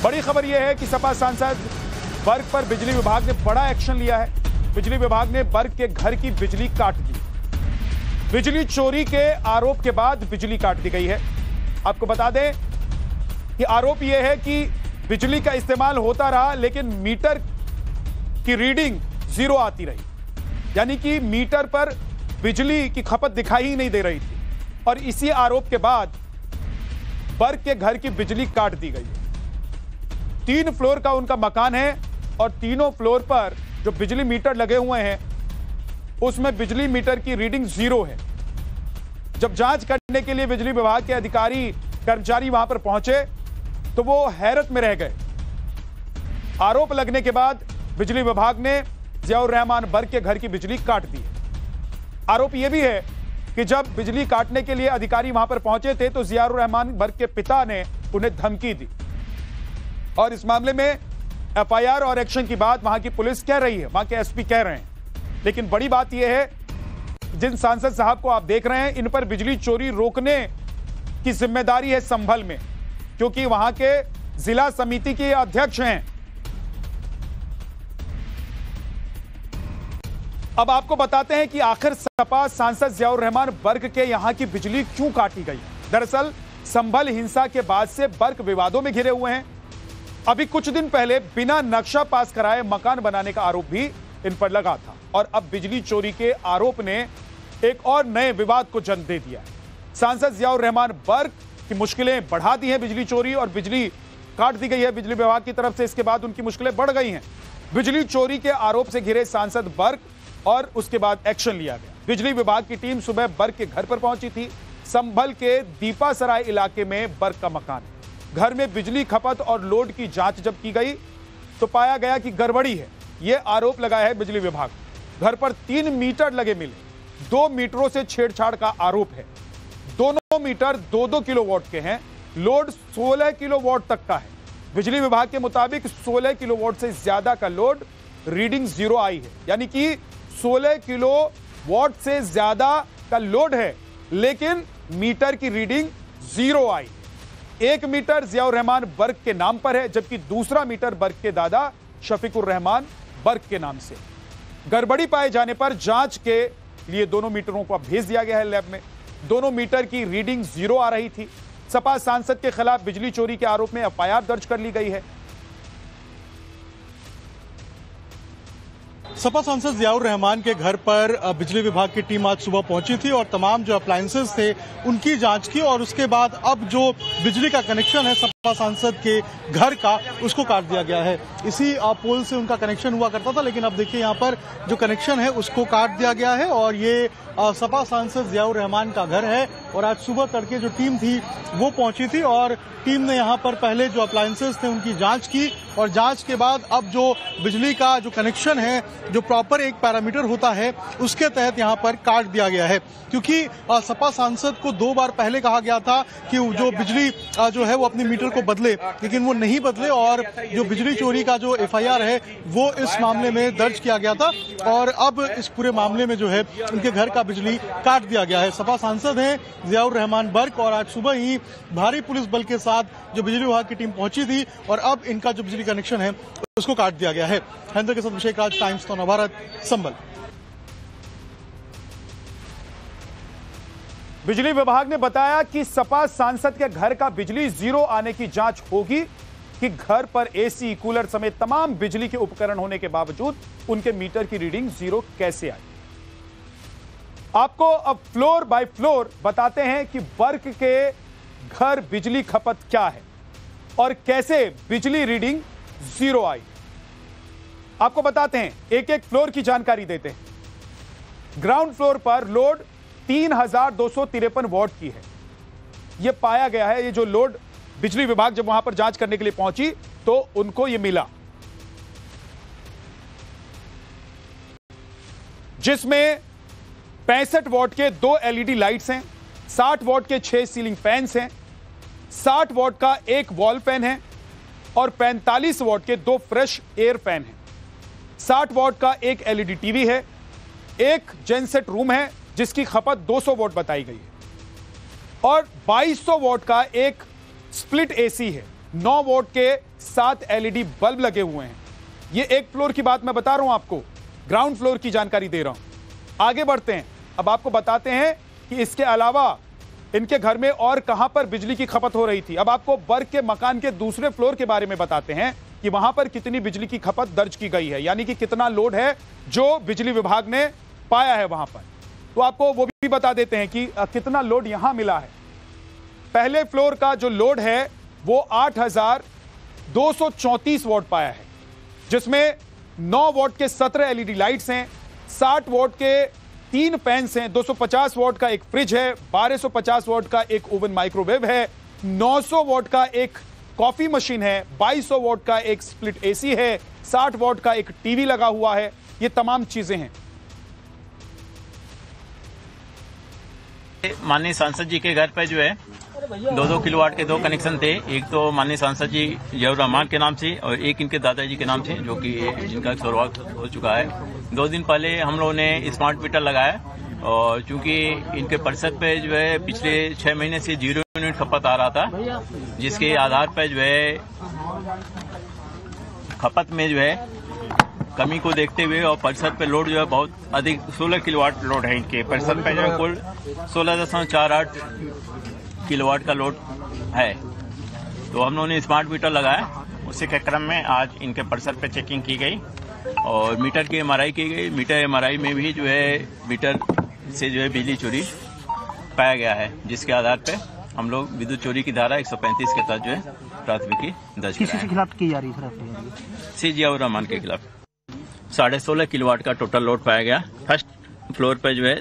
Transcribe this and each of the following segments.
बड़ी खबर यह है कि सपा सांसद बर्क पर बिजली विभाग ने बड़ा एक्शन लिया है। बिजली विभाग ने बर्क के घर की बिजली काट दी। बिजली चोरी के आरोप के बाद बिजली काट दी गई है। आपको बता दें कि आरोप यह है कि बिजली का इस्तेमाल होता रहा लेकिन मीटर की रीडिंग 0 आती रही, यानी कि मीटर पर बिजली की खपत दिखाई ही नहीं दे रही थी। और इसी आरोप के बाद बर्क के घर की बिजली काट दी गई है। 3 फ्लोर का उनका मकान है और तीनों फ्लोर पर जो बिजली मीटर लगे हुए हैं उसमें बिजली मीटर की रीडिंग 0 है। जब जांच करने के लिए बिजली विभाग के अधिकारी कर्मचारी वहां पर पहुंचे तो वो हैरत में रह गए। आरोप लगने के बाद बिजली विभाग ने जियाउर रहमान बर्क के घर की बिजली काट दी है। आरोप यह भी है कि जब बिजली काटने के लिए अधिकारी वहां पर पहुंचे थे तो जियाउर रहमान बर्क के पिता ने उन्हें धमकी दी और इस मामले में एफआईआर और एक्शन की बात वहां की पुलिस कह रही है, वहां के एसपी कह रहे हैं। लेकिन बड़ी बात यह है, जिन सांसद साहब को आप देख रहे हैं इन पर बिजली चोरी रोकने की जिम्मेदारी है संभल में, क्योंकि वहां के जिला समिति के अध्यक्ष हैं। अब आपको बताते हैं कि आखिर सपा सांसद जियाउर रहमान बर्क के यहां की बिजली क्यों काटी गई। दरअसल संभल हिंसा के बाद से बर्क विवादों में घिरे हुए हैं। अभी कुछ दिन पहले बिना नक्शा पास कराए मकान बनाने का आरोप भी इन पर लगा था और अब बिजली चोरी के आरोप ने एक और नए विवाद को जन्म दे दिया। सांसद जियाउर रहमान बर्क की मुश्किलें बढ़ा दी हैं बिजली चोरी और बिजली काट दी गई है बिजली विभाग की तरफ से। इसके बाद उनकी मुश्किलें बढ़ गई हैं। बिजली चोरी के आरोप से घिरे सांसद बर्क और उसके बाद एक्शन लिया गया। बिजली विभाग की टीम सुबह बर्क के घर पर पहुंची थी। संभल के दीपासराय इलाके में बर्क का मकान है। घर में बिजली खपत और लोड की जांच जब की गई तो पाया गया कि गड़बड़ी है। यह आरोप लगाया है बिजली विभाग। घर पर 3 मीटर लगे मिले। 2 मीटरों से छेड़छाड़ का आरोप है। दोनों मीटर 2-2 किलोवाट के हैं। लोड 16 किलोवाट तक का है। बिजली विभाग के मुताबिक 16 किलोवाट से ज्यादा का लोड रीडिंग 0 आई है, यानी कि 16 किलोवाट से ज्यादा का लोड है लेकिन मीटर की रीडिंग 0 आई। 1 मीटर जियाउर रहमान बर्क के नाम पर है जबकि दूसरा मीटर बर्क के दादा शफीकुर रहमान बर्क के नाम से। गड़बड़ी पाए जाने पर जांच के लिए दोनों मीटरों को भेज दिया गया है लैब में। दोनों मीटर की रीडिंग 0 आ रही थी। सपा सांसद के खिलाफ बिजली चोरी के आरोप में एफआईआर दर्ज कर ली गई है। सपा सांसद जियाउर रहमान के घर पर बिजली विभाग की टीम आज सुबह पहुंची थी और तमाम जो अप्लायंसेस थे उनकी जांच की और उसके बाद अब जो बिजली का कनेक्शन है सपा सांसद के घर का उसको काट दिया गया है। इसी पोल से उनका कनेक्शन हुआ करता था लेकिन अब देखिए यहाँ पर जो कनेक्शन है उसको काट दिया गया है और ये सपा सांसद जियाउर रहमान का घर है। और आज सुबह तड़के जो टीम थी वो पहुंची थी और टीम ने यहाँ पर पहले जो अप्लायंसेस थे उनकी जांच की और जांच के बाद अब जो बिजली का जो कनेक्शन है जो प्रॉपर एक पैरामीटर होता है उसके तहत यहाँ पर काट दिया गया है। क्योंकि सपा सांसद को 2 बार पहले कहा गया था कि जो बिजली जो है वो अपनी मीटर को बदले, लेकिन वो नहीं बदले और जो बिजली चोरी का जो एफआईआर है वो इस मामले में दर्ज किया गया था और अब इस पूरे मामले में जो है उनके घर का बिजली काट दिया गया है। सपा सांसद हैं जियाउर रहमान बर्क और आज सुबह ही भारी पुलिस बल के साथ जो बिजली विभाग की टीम पहुंची थी और अब इनका जो बिजली कनेक्शन है उसको काट दिया गया है। हैंदर के साथ अभिषेक राज, टाइम्स तो नवभारत, संभल। बिजली विभाग ने बताया कि सपा सांसद के घर का बिजली 0 आने की जांच होगी कि घर पर एसी, कूलर समेत तमाम बिजली के उपकरण होने के बावजूद उनके मीटर की रीडिंग 0 कैसे आई। आपको अब फ्लोर बाय फ्लोर बताते हैं कि बर्क के घर बिजली खपत क्या है और कैसे बिजली रीडिंग 0 आई। आपको बताते हैं, एक एक फ्लोर की जानकारी देते हैं। ग्राउंड फ्लोर पर लोड 3253 वॉट की है। यह पाया गया है, ये जो लोड बिजली विभाग जब वहां पर जांच करने के लिए पहुंची तो उनको यह मिला, जिसमें 65 वॉट के 2 एलईडी लाइट्स हैं, 60 वॉट के 6 सीलिंग फैंस हैं, 60 वॉट का 1 वॉल फैन है और 45 वॉट के 2 फ्रेश एयर फैन हैं। 60 वॉट का 1 एलईडी टीवी है, एक जेनसेट रूम है जिसकी खपत 200 वॉट बताई गई है और 2200 वॉट का एक स्प्लिट एसी है 9 वोट के 7 LED बल्ब लगे हुए हैं। ये एक फ्लोर की बात मैं बता रहा हूं आपको, ग्राउंड फ्लोर की जानकारी दे रहा हूं। आगे बढ़ते हैं, अब आपको बताते हैं कि इसके अलावा इनके घर में और कहां पर बिजली की खपत हो रही थी। अब आपको बर्ग के मकान के दूसरे फ्लोर के बारे में बताते हैं कि वहां पर कितनी बिजली की खपत दर्ज की गई है, यानी कि कितना लोड है जो बिजली विभाग ने पाया है वहां पर। तो आपको वो भी बता देते हैं कि कितना लोड यहां मिला है। पहले फ्लोर का जो लोड है वो 8,234 वॉट पाया है, जिसमें 9 वॉट के 17 LED लाइट्स हैं, 60 वॉट के 3 फैंस हैं, 250 वॉट का एक फ्रिज है, 1250 वॉट का एक ओवन माइक्रोवेव है, 900 वॉट का एक कॉफी मशीन है, 2200 वॉट का एक स्प्लिट AC है, 60 वॉट का एक टीवी लगा हुआ है। ये तमाम चीजें हैं। माननीय सांसद जी के घर पे जो है 2-2 किलोवाट के 2 कनेक्शन थे। एक तो माननीय सांसद जी जियाउर रहमान के नाम से और एक इनके दादाजी के नाम से, जो कि जिनका शुरुआत हो चुका है। 2 दिन पहले हम लोगों ने स्मार्ट मीटर लगाया और चूंकि इनके परिषद पे जो है पिछले 6 महीने से 0 यूनिट खपत आ रहा था, जिसके आधार पर जो है खपत में जो है कमी को देखते हुए और परिषद पे लोड जो है बहुत अधिक 16 किलोवाट लोड है। इनके परिषद पे जो है कुल 16.48 किलोवाट का लोड है। तो हम लोगों ने स्मार्ट मीटर लगाया। उसी के क्रम में आज इनके परिसर पे चेकिंग की गई और मीटर की MRI की गई। मीटर MRI में भी जो है मीटर से जो है बिजली चोरी पाया गया है, जिसके आधार पे हम लोग विद्युत चोरी की धारा 135 के तहत जो है प्राथमिकी दर्ज किसी के खिलाफ की जा रही है सर? जियाउर रहमान के खिलाफ 16.5 किलोवाट का टोटल लोड पाया गया। फर्स्ट फ्लोर पे जो है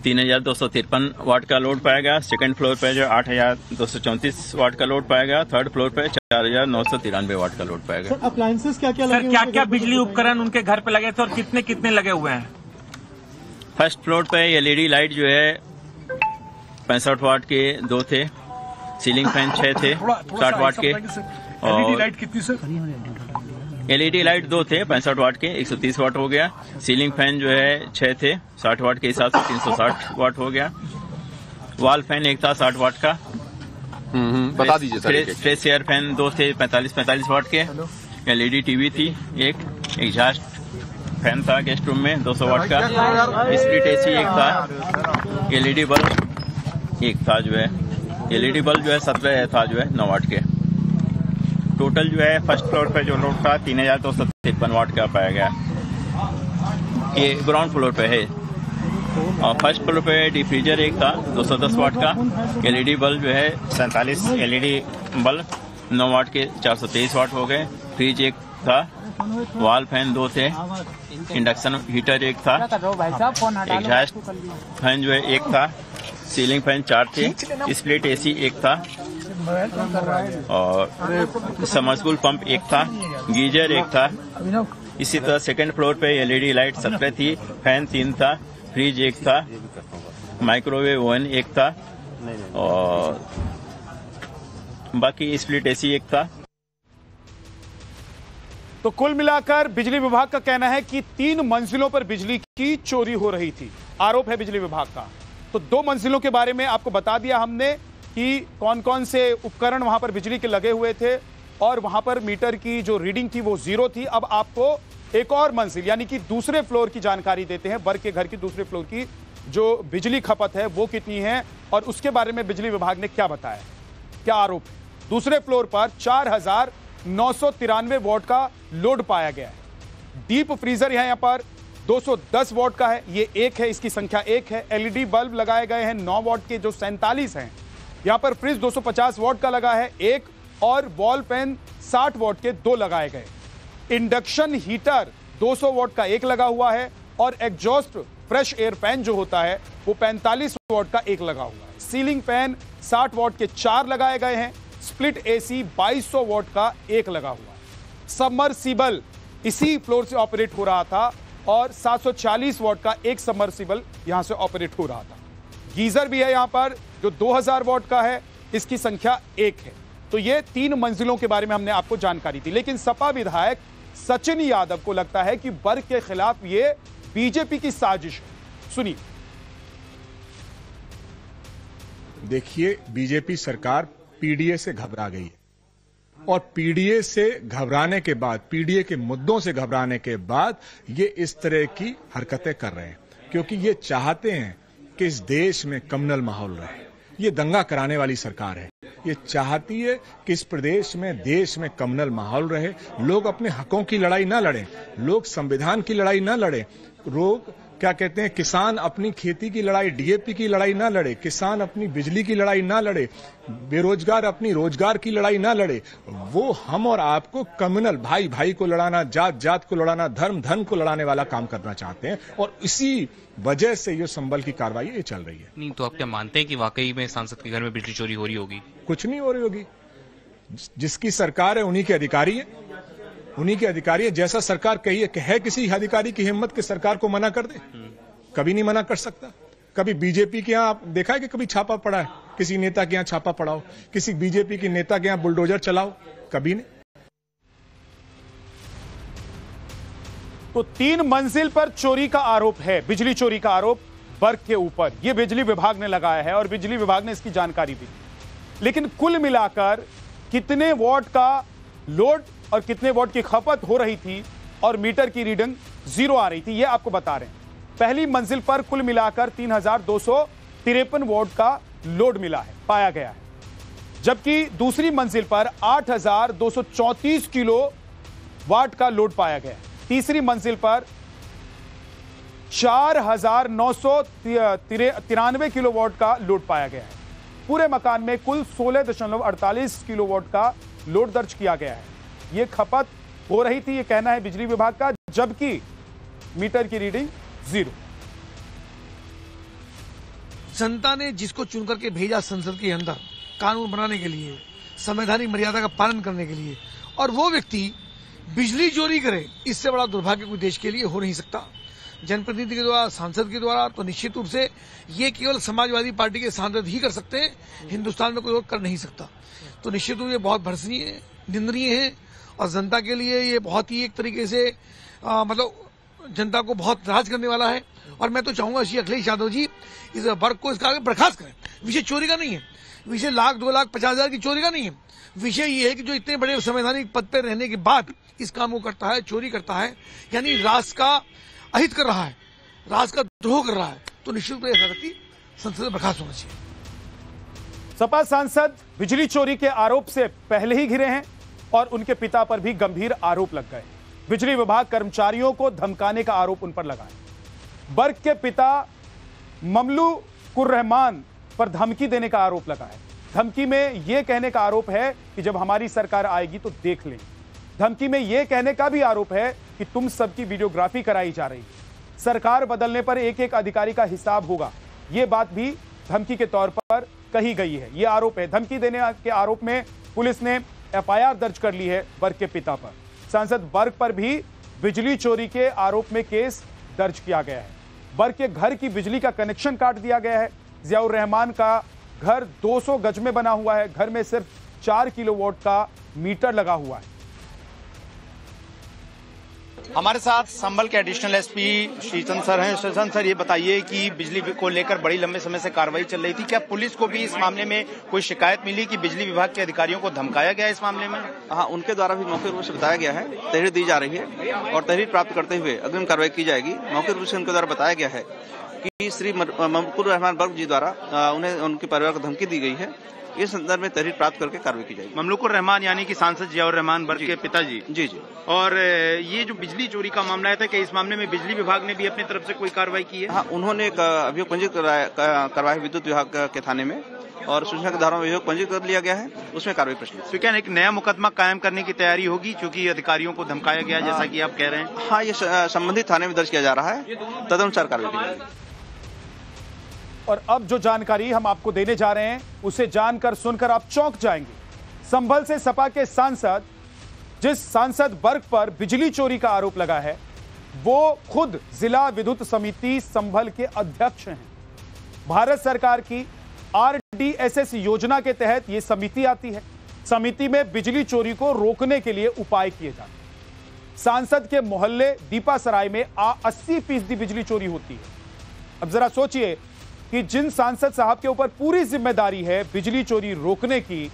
3,253 वाट का लोड पाया गया। सेकंड फ्लोर पे जो 8,234 वाट का लोड पाया गया। थर्ड फ्लोर पे 4,993 वाट का लोड पाया गया। सर अप्लायंसेस क्या क्या लगे? सर क्या क्या बिजली उपकरण उनके घर पे लगे थे और कितने कितने लगे हुए हैं? फर्स्ट फ्लोर पे LED लाइट जो है 65 वाट के 2 थे। सीलिंग फैन 6 थे 60 वाट के। और लाइट कितनी सर? LED लाइट 2 थे 65 वाट के, 130 वाट हो गया। सीलिंग फैन जो है 6 थे 60 वाट के हिसाब से 360 वाट हो गया। वॉल फैन एक था 60 वाट का। बता दीजिए सर। फ्रेश एयर फैन 2 थे 45 वाट के। LED टीवी थी एक एग्जॉस्ट फैन था गेस्ट रूम में 200 वाट का। स्प्लिट AC एक था। LED बल्ब एक था जो है। LED बल्ब जो है 17 था जो है 9 वाट के। टोटल जो है फर्स्ट फ्लोर पे जो लोड था 3,253 वाट का पाया गया। ये ग्राउंड फ्लोर पे है। और फर्स्ट फ्लोर पे डीप फ्रीजर एक था 210 वाट का। LED बल्ब जो है 47 LED बल्ब 9 वाट के 423 वाट हो गए। फ्रिज एक था। वॉल फैन 2 थे। इंडक्शन हीटर एक था। एग्जॉस्ट फैन जो है एक था। सीलिंग फैन 4 थे। स्प्लिट AC एक था और सबमर्सिबल पंप एक था। गीजर एक था। इसी तरह सेकंड फ्लोर पे LED लाइट 17 थी। फैन 3 था। फ्रिज एक था। माइक्रोवेव ओवन एक था और बाकी स्प्लिट AC एक था। तो कुल मिलाकर बिजली विभाग का कहना है कि 3 मंजिलों पर बिजली की चोरी हो रही थी। आरोप है बिजली विभाग का। तो 2 मंजिलों के बारे में आपको बता दिया हमने कि कौन कौन से उपकरण वहां पर बिजली के लगे हुए थे और वहां पर मीटर की जो रीडिंग थी वो 0 थी। अब आपको एक और मंजिल यानी कि दूसरे फ्लोर की जानकारी देते हैं। बर्ग के घर की दूसरे फ्लोर की जो बिजली खपत है वो कितनी है और उसके बारे में बिजली विभाग ने क्या बताया, क्या आरोप है। दूसरे फ्लोर पर 4,993 वॉट का लोड पाया गया है। डीप फ्रीजर यहाँ पर 210 वॉट का है, ये एक है, इसकी संख्या 1 है। LED बल्ब लगाए गए हैं 9 वॉट के जो 47 हैं। यहां पर फ्रिज 250 वॉट का लगा है 1 और वॉल फैन 60 वॉट के 2 लगाए गए। इंडक्शन हीटर 200 वॉट का 1 लगा हुआ है और एग्जॉस्ट फ्रेश एयर फैन जो होता है वो 45 वॉट का 1 लगा हुआ है। सीलिंग फैन 60 वॉट के 4 लगाए गए हैं। स्प्लिट AC 2200 वॉट का 1 लगा हुआ है। सबमर्सिबल इसी फ्लोर से ऑपरेट हो रहा था और 740 वॉट का 1 सबमर्सिबल यहां से ऑपरेट हो रहा था। गीजर भी है यहां पर जो 2000 वॉट का है, इसकी संख्या 1 है। तो ये 3 मंजिलों के बारे में हमने आपको जानकारी दी। लेकिन सपा विधायक सचिन यादव को लगता है कि बर्ग के खिलाफ ये बीजेपी की साजिश है। सुनिए। देखिए, बीजेपी सरकार PDA से घबरा गई है। और पीडीए से घबराने के बाद, पीडीए के मुद्दों से घबराने के बाद ये इस तरह की हरकतें कर रहे हैं, क्योंकि ये चाहते हैं कि इस देश में कम्युनल माहौल रहे। ये दंगा कराने वाली सरकार है, ये चाहती है कि इस प्रदेश में, देश में कम्युनल माहौल रहे, लोग अपने हकों की लड़ाई ना लड़ें, लोग संविधान की लड़ाई ना लड़ें, लोग क्या कहते हैं, किसान अपनी खेती की लड़ाई, डीएपी की लड़ाई ना लड़े, किसान अपनी बिजली की लड़ाई ना लड़े, बेरोजगार अपनी रोजगार की लड़ाई ना लड़े। वो हम और आपको कम्युनल, भाई भाई को लड़ाना, जात जात को लड़ाना, धर्म धर्म को लड़ाने वाला काम करना चाहते हैं, और इसी वजह से ये संभल की कार्रवाई ये चल रही है। नहीं तो आप क्या मानते हैं कि वाकई में सांसद के घर में बिजली चोरी हो रही होगी? कुछ नहीं हो रही होगी, जिसकी सरकार है उन्हीं के अधिकारी है, उन्हीं के अधिकारी है। जैसा सरकार कही है किसी अधिकारी की हिम्मत कि सरकार को मना कर दे? कभी नहीं मना कर सकता। कभी बीजेपी के यहां आप देखा है कि कभी छापा पड़ा है? किसी नेता के यहां छापा पड़ा हो, किसी बीजेपी के नेता के यहां बुलडोजर चलाओ? कभी नहीं। तो 3 मंजिल पर चोरी का आरोप है, बिजली चोरी का आरोप बर्ग के ऊपर, यह बिजली विभाग ने लगाया है और बिजली विभाग ने इसकी जानकारी भी दी। लेकिन कुल मिलाकर कितने वॉट का लोड और कितने वॉट की खपत हो रही थी और मीटर की रीडिंग 0 आ रही थी, यह आपको बता रहे हैं। पहली मंजिल पर कुल मिलाकर 3253 वॉट का लोड मिला है, पाया गया है, जबकि दूसरी मंजिल पर 8234 किलो वाट का लोड पाया गया है। तीसरी मंजिल पर 4993 किलोवाट का लोड पाया गया है। पूरे मकान में कुल 16.48 किलोवाट का लोड दर्ज किया गया है। यह खपत हो रही थी, यह कहना है बिजली विभाग का, जबकि मीटर की रीडिंग 0। जनता ने जिसको चुन करके भेजा संसद के अंदर कानून बनाने के लिए, संवैधानिक मर्यादा का पालन करने के लिए, और वो व्यक्ति बिजली चोरी करे, इससे बड़ा दुर्भाग्य कोई देश के लिए हो नहीं सकता। जनप्रतिनिधि के द्वारा, सांसद के द्वारा, तो निश्चित रूप से ये केवल समाजवादी पार्टी के सांसद ही कर सकते हैं, हिंदुस्तान में कोई और कर नहीं सकता। तो निश्चित रूप से बहुत भर्त्सनीय है, निंदनीय है, और जनता के लिए ये बहुत ही एक तरीके से मतलब जनता को बहुत नाराज करने वाला है। और मैं तो चाहूंगा श्री अखिलेश यादव जी इस वर्ग को इसका आगे बर्खास्त करें। विषय चोरी का नहीं है, विषय 1,00,000, 2,00,000, 50,000 की चोरी का नहीं है। विषय ये है कि जो इतने बड़े संवैधानिक पद पर रहने के बाद इस काम को करता है, चोरी करता है, यानी राष्ट्र का अहित कर रहा है, राष्ट्र का द्रोह कर रहा है, तो निश्चित रूप से ऐसा व्यक्ति संसद में बर्खास्त होना चाहिए। सपा सांसद बिजली चोरी के आरोप से पहले ही घिरे हैं और उनके पिता पर भी गंभीर आरोप लग गए। बिजली विभाग कर्मचारियों को धमकाने का आरोप उन पर लगा है। बर्ग के पिता ममलूकुर रहमान पर धमकी देने का आरोप लगा है। धमकी में यह कहने का आरोप है कि जब हमारी सरकार आएगी तो देख लेंगे। धमकी में यह कहने का भी आरोप है कि तुम सबकी वीडियोग्राफी कराई जा रही है, सरकार बदलने पर एक एक अधिकारी का हिसाब होगा। यह बात भी धमकी के तौर पर कही गई है, यह आरोप है। धमकी देने के आरोप में पुलिस ने एफआईआर दर्ज कर ली है बर्ग के पिता पर। सांसद बर्ग पर भी बिजली चोरी के आरोप में केस दर्ज किया गया है। बर्ग के घर की बिजली का कनेक्शन काट दिया गया है। जियाउर रहमान का घर 200 गज में बना हुआ है, घर में सिर्फ 4 किलोवाट का मीटर लगा हुआ है। हमारे साथ संभल के एडिशनल एसपी श्रीचंद सर हैं। श्रीचंद सर, ये बताइए कि बिजली को लेकर बड़ी लंबे समय से कार्रवाई चल रही थी, क्या पुलिस को भी इस मामले में कोई शिकायत मिली कि बिजली विभाग के अधिकारियों को धमकाया गया इस मामले में? हाँ, उनके द्वारा भी मौके रूप से बताया गया है, तहरीर दी जा रही है और तहरीर प्राप्त करते हुए अग्रिम कार्रवाई की जाएगी। मौके रूप से उनके द्वारा बताया गया है कि श्री ममलूकुर रहमान बर्ग जी द्वारा उन्हें उनके परिवार को धमकी दी गई है। इस संदर्भ में तहरीर प्राप्त करके कार्रवाई की जाएगी। ममलूकुर रहमान यानी कि सांसद जियाउर रहमान बर्ग के पिताजी? जी जी। और ये जो बिजली चोरी का मामला है, कि इस मामले में बिजली विभाग ने भी अपनी तरफ से कोई कार्रवाई की है? हाँ, उन्होंने एक अभियोग पंजीकृत करवाया विद्युत विभाग के थाने में और सूचना के धारा में अभियोग पंजीकृत कर लिया गया है, उसमें कार्रवाई प्रचलित। तो क्या एक नया मुकदमा कायम करने की तैयारी होगी क्योंकि अधिकारियों को धमकाया गया जैसा कि आप कह रहे हैं? हाँ, ये संबंधित थाने में दर्ज किया जा रहा है, तदनुसार कार्रवाई की जाएगी। और अब जो जानकारी हम आपको देने जा रहे हैं उसे जानकर सुनकर आप चौंक जाएंगे। संभल से सपा के सांसद, जिस सांसद बर्ग पर बिजली चोरी का आरोप लगा है, वो खुद जिला विद्युत समिति संभल के अध्यक्ष हैं। भारत सरकार की RDSS योजना के तहत यह समिति आती है। समिति में बिजली चोरी को रोकने के लिए उपाय किए जाते हैं। सांसद के मोहल्ले दीपासराय में 80% बिजली चोरी होती है। अब जरा सोचिए कि जिन सांसद साहब के ऊपर पूरी जिम्मेदारी है बिजली चोरी रोकने की,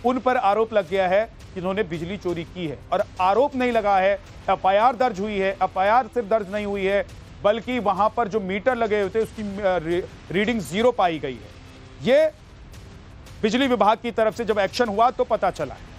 उन पर आरोप लग गया है कि इन्होंने बिजली चोरी की है। और आरोप नहीं लगा है, एफआईआर दर्ज हुई है। एफआईआर सिर्फ दर्ज नहीं हुई है बल्कि वहां पर जो मीटर लगे हुए थे उसकी रीडिंग 0 पाई गई है। ये बिजली विभाग की तरफ से जब एक्शन हुआ तो पता चला है।